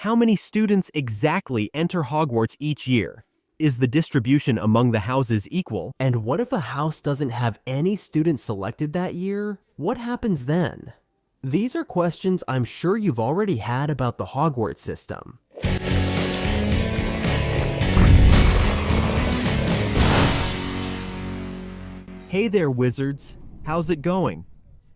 How many students exactly enter Hogwarts each year? Is the distribution among the houses equal? And what if a house doesn't have any students selected that year? What happens then? These are questions I'm sure you've already had about the Hogwarts system. Hey there, wizards. How's it going?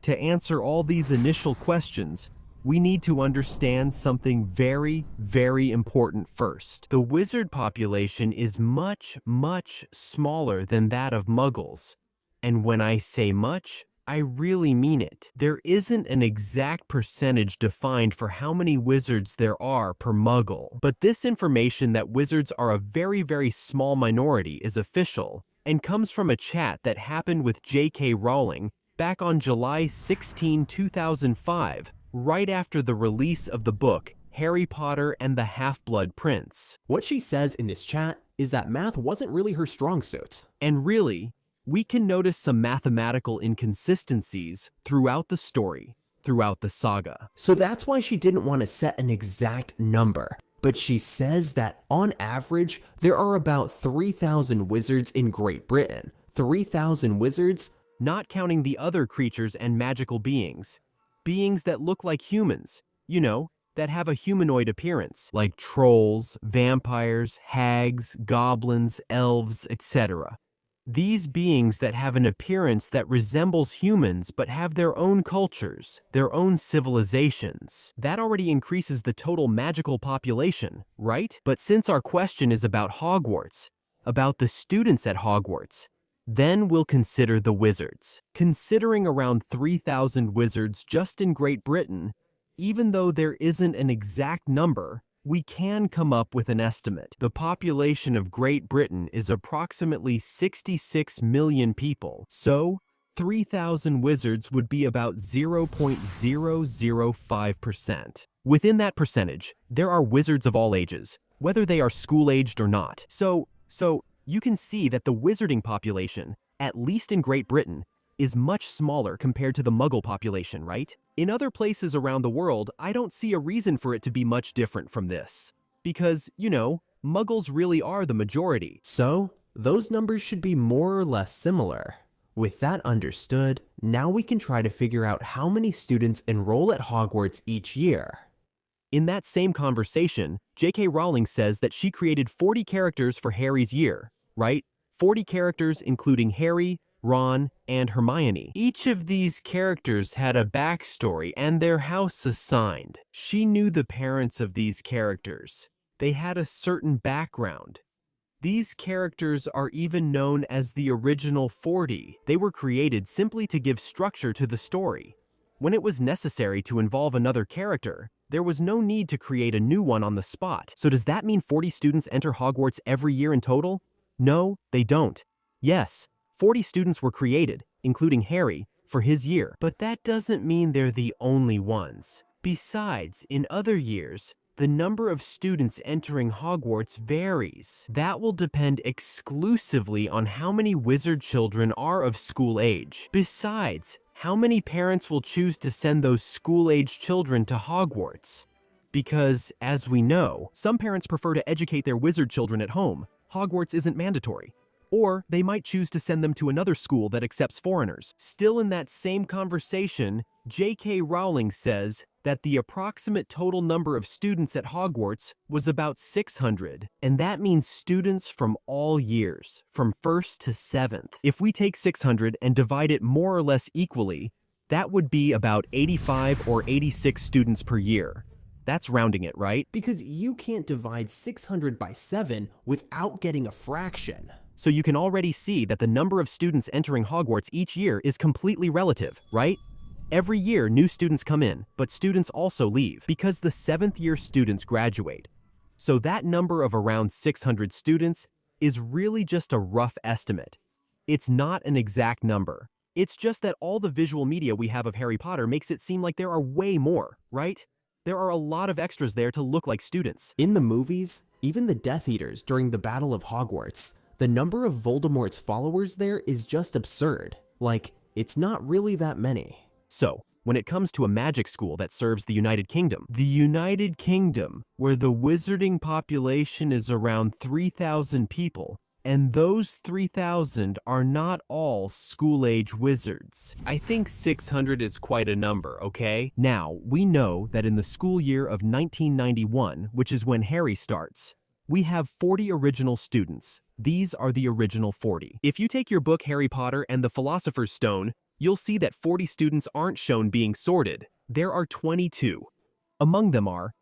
To answer all these initial questions, we need to understand something very, very important first. The wizard population is much, much smaller than that of muggles. And when I say much, I really mean it. There isn't an exact percentage defined for how many wizards there are per muggle. But this information that wizards are a very, very small minority is official and comes from a chat that happened with J.K. Rowling back on July 16, 2005, right after the release of the book Harry Potter and the Half-Blood Prince. What she says in this chat is that math wasn't really her strong suit. And really, we can notice some mathematical inconsistencies throughout the story, throughout the saga. So that's why she didn't want to set an exact number. But she says that on average, there are about 3,000 wizards in Great Britain. 3,000 wizards? Not counting the other creatures and magical beings. Beings that look like humans, you know, that have a humanoid appearance, like trolls, vampires, hags, goblins, elves, etc. These beings that have an appearance that resembles humans but have their own cultures, their own civilizations. That already increases the total magical population, right? But since our question is about Hogwarts, about the students at Hogwarts, then we'll consider the wizards. Considering around 3,000 wizards just in Great Britain, even though there isn't an exact number, we can come up with an estimate. The population of Great Britain is approximately 66 million people, so 3,000 wizards would be about 0.005%. Within that percentage, there are wizards of all ages, whether they are school-aged or not. So you can see that the wizarding population, at least in Great Britain, is much smaller compared to the Muggle population, right? In other places around the world, I don't see a reason for it to be much different from this. Because, you know, Muggles really are the majority. So, those numbers should be more or less similar. With that understood, now we can try to figure out how many students enroll at Hogwarts each year. In that same conversation, J.K. Rowling says that she created 40 characters for Harry's year, right? 40 characters including Harry, Ron, and Hermione. Each of these characters had a backstory and their house assigned. She knew the parents of these characters. They had a certain background. These characters are even known as the original 40. They were created simply to give structure to the story. When it was necessary to involve another character, there was no need to create a new one on the spot. So does that mean 40 students enter Hogwarts every year in total? No, they don't. Yes, 40 students were created, including Harry, for his year. But that doesn't mean they're the only ones. Besides, in other years, the number of students entering Hogwarts varies. That will depend exclusively on how many wizard children are of school age. Besides, how many parents will choose to send those school-age children to Hogwarts? Because, as we know, some parents prefer to educate their wizard children at home. Hogwarts isn't mandatory. Or they might choose to send them to another school that accepts foreigners. Still in that same conversation, J.K. Rowling says that the approximate total number of students at Hogwarts was about 600, and that means students from all years, from 1st to 7th. If we take 600 and divide it more or less equally, that would be about 85 or 86 students per year. That's rounding it, right? Because you can't divide 600 by 7 without getting a fraction. So you can already see that the number of students entering Hogwarts each year is completely relative, right? Every year, new students come in, but students also leave because the 7th year students graduate. So that number of around 600 students is really just a rough estimate. It's not an exact number. It's just that all the visual media we have of Harry Potter makes it seem like there are way more, right? There are a lot of extras there to look like students. In the movies, even the Death Eaters during the Battle of Hogwarts, the number of Voldemort's followers there is just absurd. Like, it's not really that many. So, when it comes to a magic school that serves the United Kingdom. The United Kingdom, where the wizarding population is around 3,000 people, and those 3,000 are not all school-age wizards. I think 600 is quite a number, okay? Now, we know that in the school year of 1991, which is when Harry starts, we have 40 original students. These are the original 40. If you take your book Harry Potter and the Philosopher's Stone, you'll see that 40 students aren't shown being sorted. There are 22. Among them are,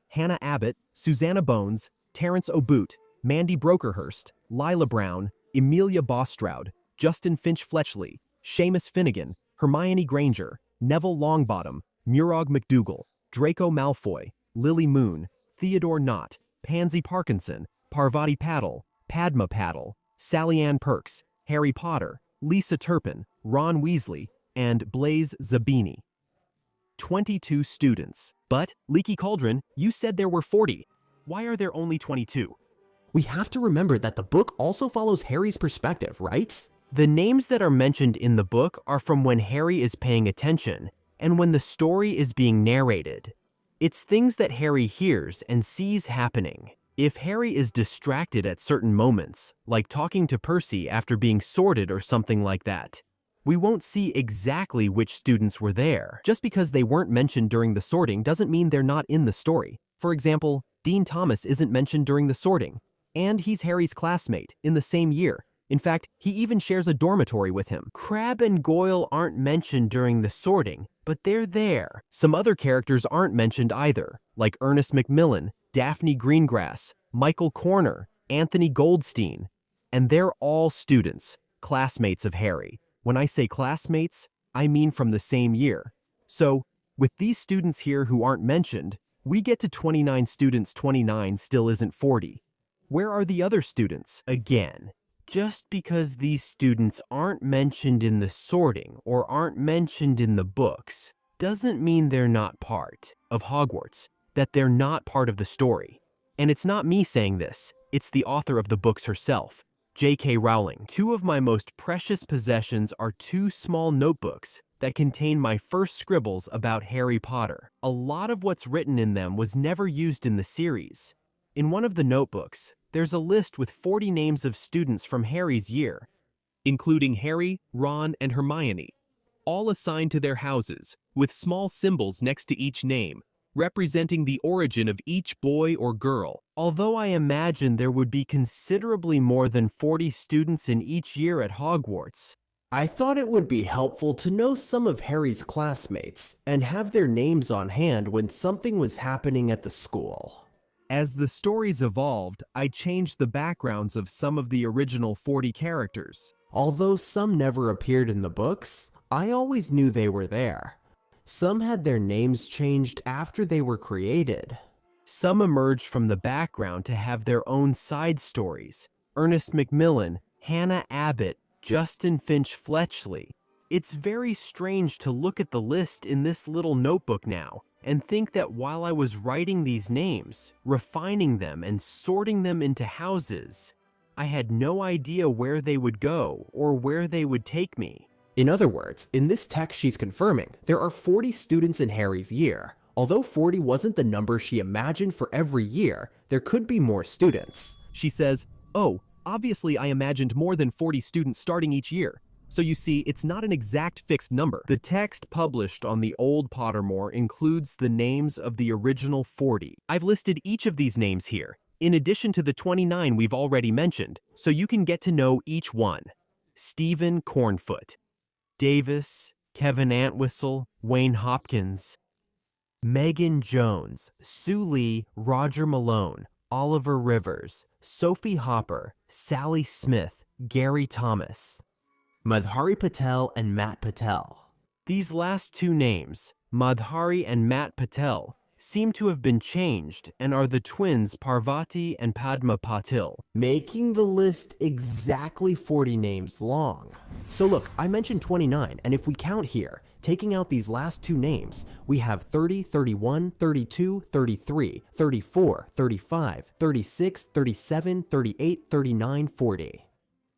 Hannah Abbott, Susanna Bones, Terrence O'Boot, Mandy Brokerhurst, Lila Brown, Emilia Bostroud, Justin Finch-Fletchley, Seamus Finnegan, Hermione Granger, Neville Longbottom, Murog McDougal, Draco Malfoy, Lily Moon, Theodore Knott, Pansy Parkinson, Parvati Paddle, Padma Paddle, Sally Ann Perks, Harry Potter, Lisa Turpin, Ron Weasley, and Blaise Zabini. 22 students. But, Leaky Cauldron, you said there were 40. Why are there only 22? We have to remember that the book also follows Harry's perspective, right? The names that are mentioned in the book are from when Harry is paying attention and when the story is being narrated. It's things that Harry hears and sees happening. If Harry is distracted at certain moments, like talking to Percy after being sorted or something like that, we won't see exactly which students were there. Just because they weren't mentioned during the sorting doesn't mean they're not in the story. For example, Dean Thomas isn't mentioned during the sorting, and he's Harry's classmate in the same year. In fact, he even shares a dormitory with him. Crabbe and Goyle aren't mentioned during the sorting, but they're there. Some other characters aren't mentioned either, like Ernest Macmillan, Daphne Greengrass, Michael Corner, Anthony Goldstein, and they're all students, classmates of Harry. When I say classmates, I mean from the same year. So, with these students here who aren't mentioned, we get to 29 students. 29 still isn't 40. Where are the other students? Again, just because these students aren't mentioned in the sorting or aren't mentioned in the books doesn't mean they're not part of Hogwarts, that they're not part of the story. And it's not me saying this, it's the author of the books herself, J.K. Rowling. Two of my most precious possessions are two small notebooks that contain my first scribbles about Harry Potter. A lot of what's written in them was never used in the series. In one of the notebooks, there's a list with 40 names of students from Harry's year, including Harry, Ron, and Hermione, all assigned to their houses, with small symbols next to each name, representing the origin of each boy or girl. Although I imagine there would be considerably more than 40 students in each year at Hogwarts, I thought it would be helpful to know some of Harry's classmates and have their names on hand when something was happening at the school. as the stories evolved, I changed the backgrounds of some of the original 40 characters. Although some never appeared in the books, I always knew they were there. Some had their names changed after they were created. Some emerged from the background to have their own side stories. Ernest Macmillan, Hannah Abbott, Justin Finch-Fletchley. It's very strange to look at the list in this little notebook now and think that while I was writing these names, refining them and sorting them into houses, I had no idea where they would go or where they would take me. In other words, in this text she's confirming, there are 40 students in Harry's year. Although 40 wasn't the number she imagined for every year, there could be more students. She says, "Oh, obviously I imagined more than 40 students starting each year. So you see, it's not an exact fixed number." The text published on the Old Pottermore includes the names of the original 40. I've listed each of these names here, in addition to the 29 we've already mentioned, so you can get to know each one. Stephen Cornfoot, Davis, Kevin Antwistle, Wayne Hopkins, Megan Jones, Sue Lee, Roger Malone, Oliver Rivers, Sophie Hopper, Sally Smith, Gary Thomas, Madhuri Patel and Matt Patel. These last two names, Madhuri and Matt Patel, seem to have been changed and are the twins Parvati and Padma Patil, making the list exactly 40 names long. So look, I mentioned 29, and if we count here, taking out these last two names, we have 30, 31, 32, 33, 34, 35, 36, 37, 38, 39, 40.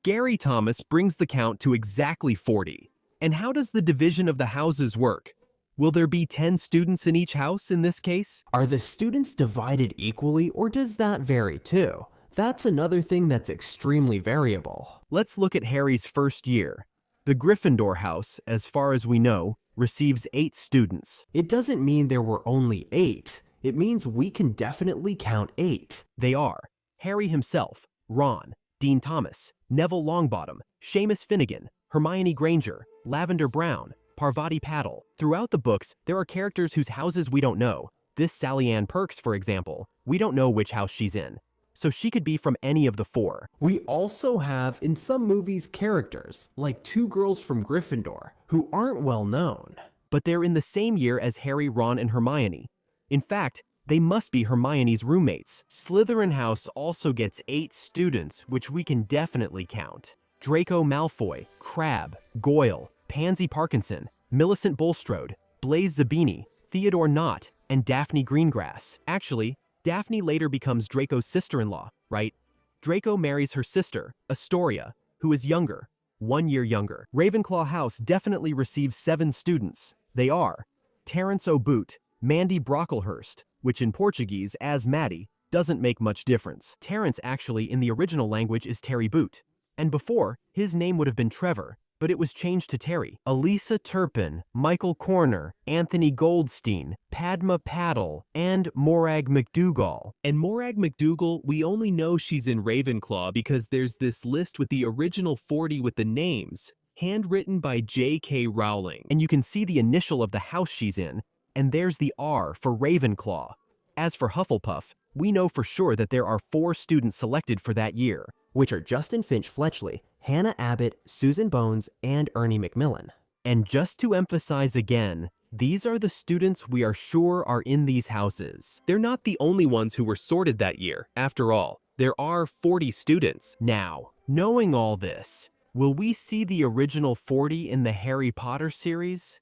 Gary Thomas brings the count to exactly 40. And how does the division of the houses work? Will there be 10 students in each house in this case? Are the students divided equally, or does that vary too? That's another thing that's extremely variable. Let's look at Harry's first year. The Gryffindor house, as far as we know, receives 8 students. It doesn't mean there were only 8. It means we can definitely count 8. They are Harry himself, Ron, Dean Thomas, Neville Longbottom, Seamus Finnegan, Hermione Granger, Lavender Brown, Parvati Patil. Throughout the books, there are characters whose houses we don't know. This Sally Ann Perks, for example, we don't know which house she's in, so she could be from any of the 4. We also have, in some movies, characters, like 2 girls from Gryffindor, who aren't well known. But they're in the same year as Harry, Ron, and Hermione. In fact, they must be Hermione's roommates. Slytherin House also gets 8 students, which we can definitely count. Draco Malfoy, Crabbe, Goyle, Pansy Parkinson, Millicent Bulstrode, Blaise Zabini, Theodore Nott, and Daphne Greengrass. Actually, Daphne later becomes Draco's sister-in-law, right? Draco marries her sister, Astoria, who is younger, 1 year younger. Ravenclaw House definitely receives 7 students. They are Terence O'Boot, Mandy Brocklehurst, which in Portuguese, as Maddie, doesn't make much difference. Terence actually in the original language is Terry Boot, and before, his name would have been Trevor, but it was changed to Terry. Elisa Turpin, Michael Corner, Anthony Goldstein, Padma Patil, and Morag McDougal. And Morag McDougal, we only know she's in Ravenclaw because there's this list with the original 40 with the names, handwritten by J.K. Rowling. And you can see the initial of the house she's in, and there's the R for Ravenclaw. As for Hufflepuff, we know for sure that there are 4 students selected for that year, which are Justin Finch Fletchley, Hannah Abbott, Susan Bones, and Ernie Macmillan. And just to emphasize again, these are the students we are sure are in these houses. They're not the only ones who were sorted that year. After all, there are 40 students. Now, knowing all this, will we see the original 40 in the Harry Potter series?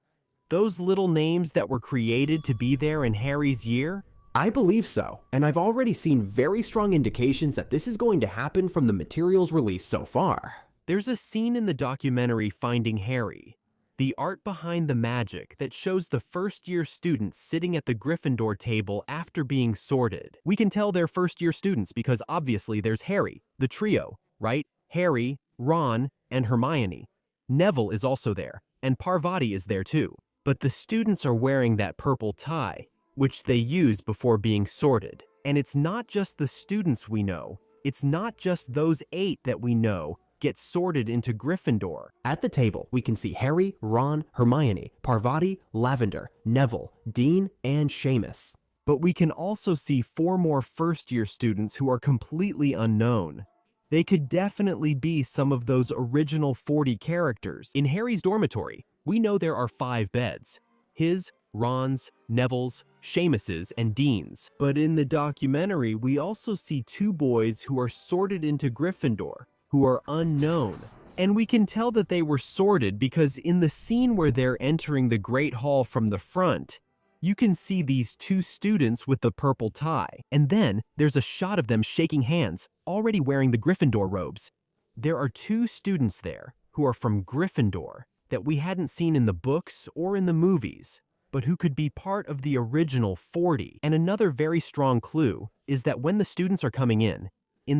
Those little names that were created to be there in Harry's year? I believe so, and I've already seen very strong indications that this is going to happen from the materials released so far. There's a scene in the documentary Finding Harry, the art behind the magic that shows the first-year students sitting at the Gryffindor table after being sorted. We can tell they're first-year students because obviously there's Harry, the trio, right? Harry, Ron, and Hermione. Neville is also there, and Parvati is there too. But the students are wearing that purple tie, which they use before being sorted. And it's not just the students we know, it's not just those 8 that we know get sorted into Gryffindor. At the table, we can see Harry, Ron, Hermione, Parvati, Lavender, Neville, Dean, and Seamus. But we can also see 4 more first-year students who are completely unknown. They could definitely be some of those original 40 characters. In Harry's dormitory, we know there are 5 beds. His, Ron's, Neville's, Seamus's, and Dean's. But in the documentary, we also see 2 boys who are sorted into Gryffindor, who are unknown. And we can tell that they were sorted because in the scene where they're entering the Great Hall from the front, you can see these 2 students with the purple tie. And then there's a shot of them shaking hands, already wearing the Gryffindor robes. There are 2 students there who are from Gryffindor that we hadn't seen in the books or in the movies, but who could be part of the original 40. And another very strong clue is that when the students are coming in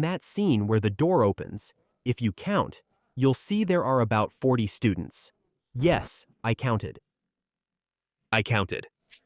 that scene where the door opens, if you count, you'll see there are about 40 students. Yes, I counted.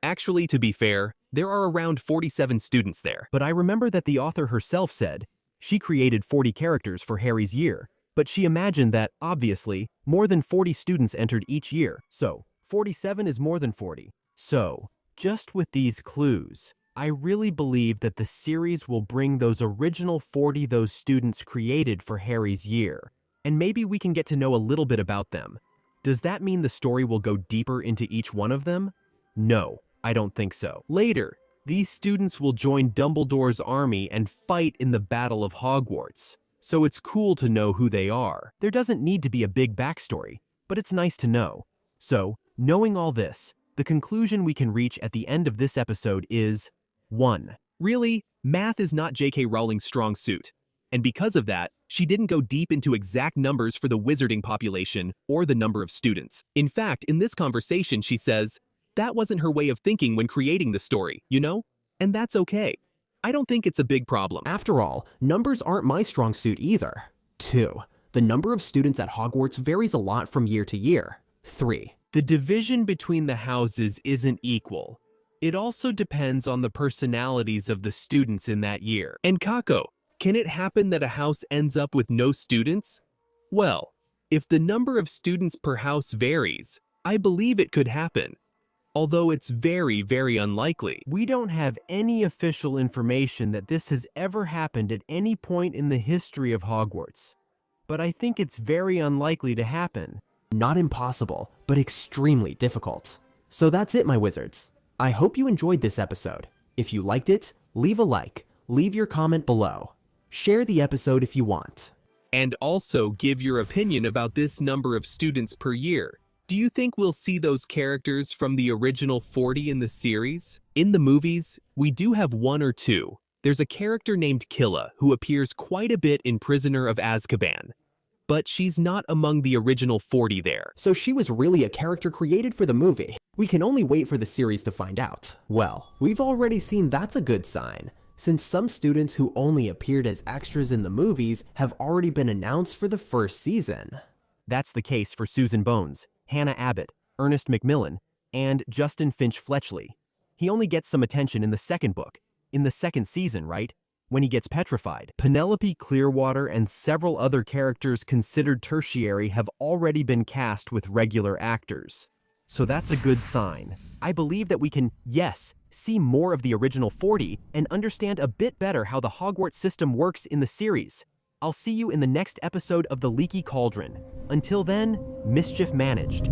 Actually, to be fair, there are around 47 students there. But I remember that the author herself said she created 40 characters for Harry's year, but she imagined that, obviously, more than 40 students entered each year. So, 47 is more than 40. So, just with these clues, I really believe that the series will bring those original 40 those students created for Harry's year, and maybe we can get to know a little bit about them. Does that mean the story will go deeper into each one of them? No, I don't think so. Later, these students will join Dumbledore's army and fight in the Battle of Hogwarts, so it's cool to know who they are. There doesn't need to be a big backstory, but it's nice to know. So, knowing all this, the conclusion we can reach at the end of this episode is 1. Really, math is not J.K. Rowling's strong suit, and because of that, she didn't go deep into exact numbers for the wizarding population or the number of students. In fact, in this conversation, she says, That wasn't her way of thinking when creating the story, you know? And that's okay. I don't think it's a big problem. After all, numbers aren't my strong suit either. 2. The number of students at Hogwarts varies a lot from year to year. 3. The division between the houses isn't equal. It also depends on the personalities of the students in that year. And Kako, can it happen that a house ends up with no students? Well, if the number of students per house varies, I believe it could happen. Although it's very, very unlikely. We don't have any official information that this has ever happened at any point in the history of Hogwarts. But I think it's very unlikely to happen. Not impossible, but extremely difficult. So that's it, my wizards. I hope you enjoyed this episode. If you liked it, leave a like, leave your comment below. Share the episode if you want. And also give your opinion about this number of students per year. Do you think we'll see those characters from the original 40 in the series? In the movies, we do have 1 or 2. There's a character named Killa who appears quite a bit in Prisoner of Azkaban. But she's not among the original 40 there. So she was really a character created for the movie. We can only wait for the series to find out. Well, we've already seen that's a good sign, since some students who only appeared as extras in the movies have already been announced for the first season. That's the case for Susan Bones, Hannah Abbott, Ernest Macmillan, and Justin Finch Fletchley. He only gets some attention in the second book, in the second season, right? When he gets petrified. Penelope Clearwater and several other characters considered tertiary have already been cast with regular actors. So that's a good sign. I believe that we can, yes, see more of the original 40 and understand a bit better how the Hogwarts system works in the series. I'll see you in the next episode of The Leaky Cauldron. Until then, mischief managed.